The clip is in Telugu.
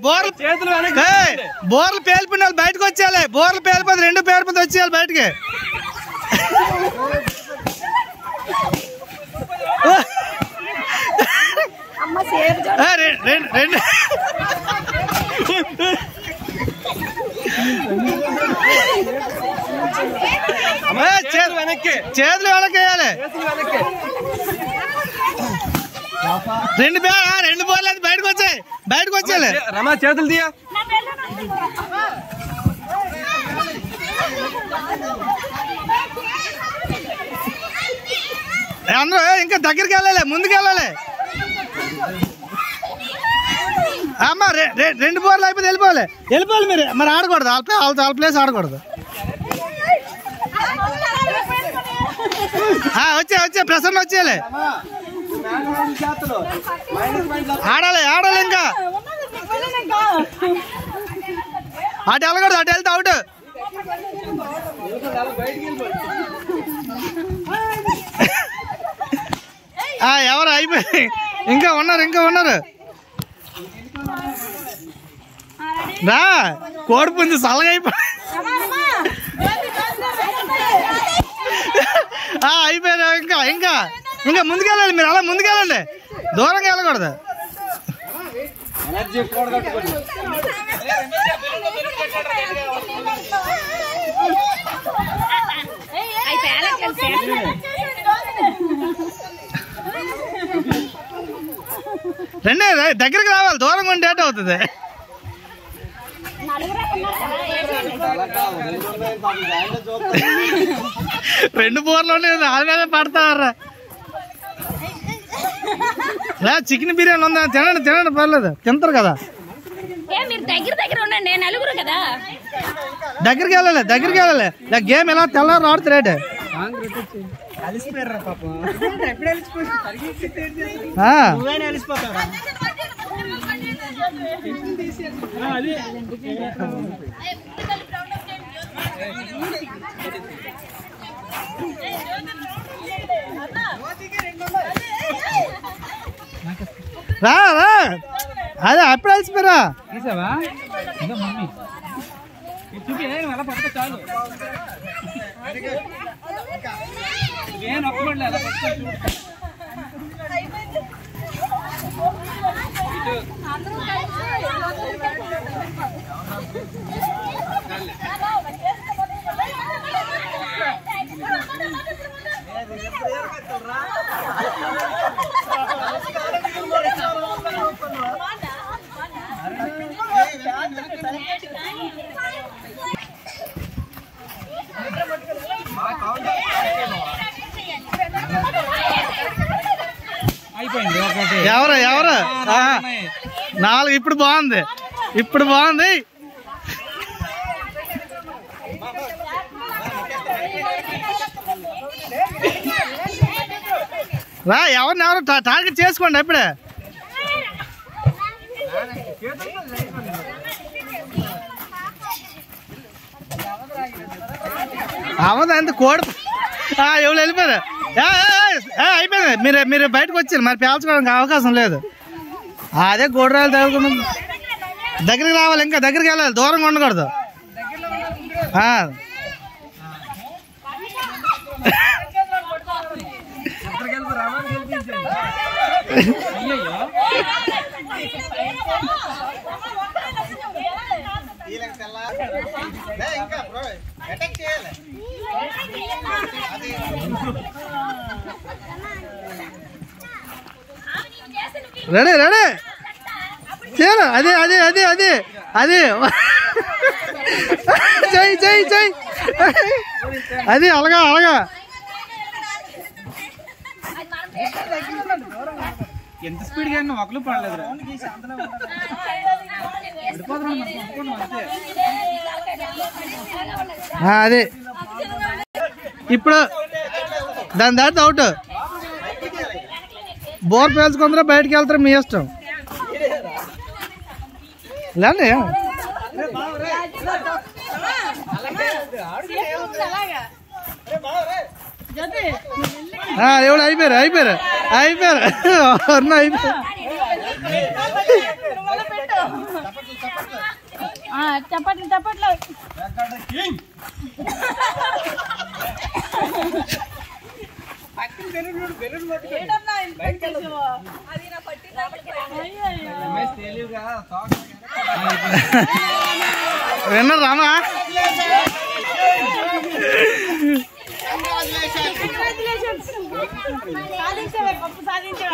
బోర్లు పేలిపోయిన వాళ్ళు బయటకు వచ్చేయాలి. బోర్లు పేలిపోతే 2 పేలిపోతే వచ్చేయాలి బయటకి. రెండు చేతులు వెనక్కేయాలి. 2 బోర్లు అది బయటకు వచ్చాయి. బయటకు వచ్చేయాలి. రమా చేతులు తీయ. అందరూ ఇంకా దగ్గరికి వెళ్ళాలి, ముందుకు వెళ్ళాలి. అమ్మా 2 బోర్లు అయిపోతే వెళ్ళిపోవాలి. మీరు మరి ఆడకూడదు. వాళ్ళ ప్లేస్ ఆడకూడదు. వచ్చే ప్రసన్న వచ్చేయాలి. ఆడాలి ఇంకా. అటు వెళ్ళకూడదు. అటు వెళ్తే అవుట్. ఎవరు అయిపోయి ఇంకా ఉన్నారు. రా కోడిపుంజు చల్లగా అయిపోయి అయిపోయారు. ఇంకా ముందుకెళ్ళాలి. మీరు అలా ముందుకెళ్ళండి. దూరంగా వెళ్ళకూడదు. రెండే దగ్గరికి రావాలి. దూరంగా ఉంటే ఏట అవుతుంది. రెండు బోర్లు వాళ్ళ మీద పడతారా. చికెన్ బిర్యానీ ఉందా? తినండి పర్లేదు. తింటారు కదా. దగ్గరికి వెళ్ళాలి. గేమ్ ఎలా తెల్లారు ఆడుతురేట. రా అదే అప్పుడు అలసిపోయారా. ఎవరు 4. ఇప్పుడు బాగుంది. రా ఎవరు టార్గెట్ చేసుకోండి. ఇప్పుడే అవదంత కోడి ఎవరు వెళ్ళిపోయారు. అయిపోయింది. మీరు బయటకు వచ్చారు. మరి పేల్చుకోవడానికి అవకాశం లేదు. అదే గోడరాలు తగ్గుకున్నాం. దగ్గరికి రావాలి. ఇంకా దగ్గరికి వెళ్ళాలి. దూరంగా ఉండకూడదు. రెడీ చేయాలి. అదే చెయ్యి అది అలాగా ఎంత స్పీడ్ గా ఒకరు పడలేదు. అదే ఇప్పుడు దాని దాటి అవుట్. బోర్ పేల్చుకుందరూ బయటకు వెళ్తారు. మీ ఇష్టం. లేండి ఎవరు అయిపోయారు. చప్పట్లు చప్పట్లు విన్నారు రామా సాధించే